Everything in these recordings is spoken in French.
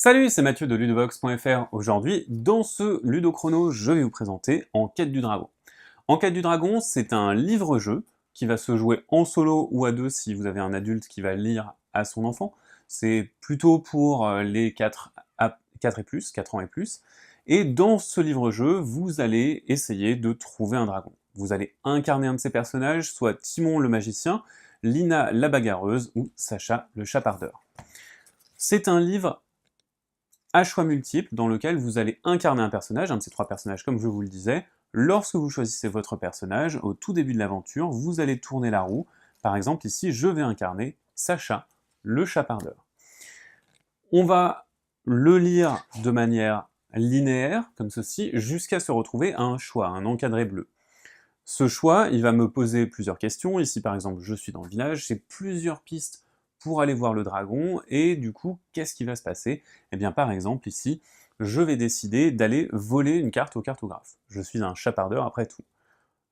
Salut, c'est Mathieu de Ludovox.fr. Aujourd'hui, dans ce Ludochrono, je vais vous présenter Enquête du Dragon. Enquête du Dragon, c'est un livre-jeu qui va se jouer en solo ou à deux si vous avez un adulte qui va lire à son enfant. C'est plutôt pour les 4 et plus, 4 ans et plus. Et dans ce livre-jeu, vous allez essayer de trouver un dragon. Vous allez incarner un de ces personnages, soit Timon le magicien, Lina la bagarreuse ou Sacha le chapardeur. C'est un livre à choix multiples dans lequel vous allez incarner un personnage, un de ces trois personnages comme je vous le disais. Lorsque vous choisissez votre personnage, au tout début de l'aventure, vous allez tourner la roue. Par exemple, ici, je vais incarner Sacha, le chapardeur. On va le lire de manière linéaire, comme ceci, jusqu'à se retrouver à un choix, un encadré bleu. Ce choix, il va me poser plusieurs questions. Ici, par exemple, je suis dans le village, j'ai plusieurs pistes pour aller voir le dragon, et du coup, qu'est-ce qui va se passer? Eh bien, par exemple, ici, je vais décider d'aller voler une carte au cartographe. Je suis un chapardeur après tout.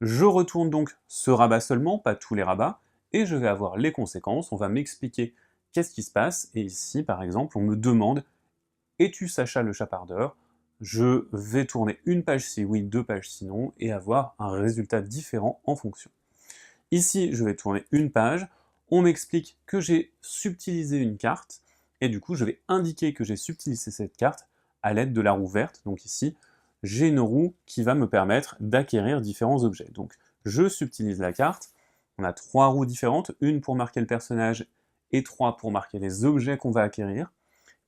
Je retourne donc ce rabat seulement, pas tous les rabats, et je vais avoir les conséquences, on va m'expliquer qu'est-ce qui se passe, et ici, par exemple, on me demande « Es-tu Sacha le chapardeur ?» Je vais tourner une page si oui, deux pages si non, et avoir un résultat différent en fonction. Ici, je vais tourner une page, on m'explique que j'ai subtilisé une carte, et du coup, je vais indiquer que j'ai subtilisé cette carte à l'aide de la roue verte. Donc ici, j'ai une roue qui va me permettre d'acquérir différents objets. Donc, je subtilise la carte, on a trois roues différentes, une pour marquer le personnage et trois pour marquer les objets qu'on va acquérir,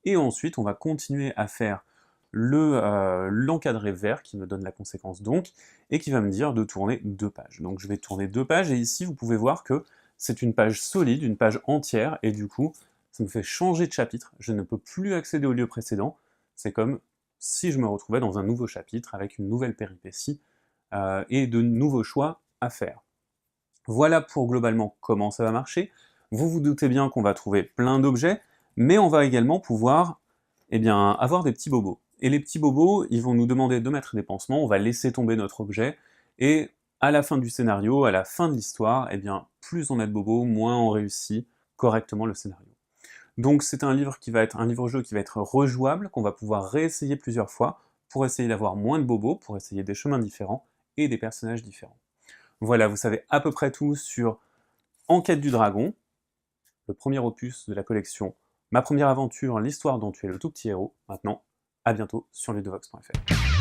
et ensuite, on va continuer à faire l'encadré vert qui me donne la conséquence donc, et qui va me dire de tourner deux pages. Donc je vais tourner deux pages, et ici vous pouvez voir que c'est une page solide, une page entière, et du coup ça me fait changer de chapitre, je ne peux plus accéder au lieu précédent, c'est comme si je me retrouvais dans un nouveau chapitre avec une nouvelle péripétie et de nouveaux choix à faire. Voilà pour globalement comment ça va marcher. Vous vous doutez bien qu'on va trouver plein d'objets, mais on va également pouvoir avoir des petits bobos. Et les petits bobos, ils vont nous demander de mettre des pansements, on va laisser tomber notre objet, et à la fin du scénario, à la fin de l'histoire, plus on a de bobos, moins on réussit correctement le scénario. Donc c'est un livre qui va être un livre-jeu qui va être rejouable, qu'on va pouvoir réessayer plusieurs fois, pour essayer d'avoir moins de bobos, pour essayer des chemins différents, et des personnages différents. Voilà, vous savez à peu près tout sur Enquête du Dragon, le premier opus de la collection Ma première aventure, l'histoire dont tu es le tout petit héros. Maintenant, à bientôt sur ludovox.fr.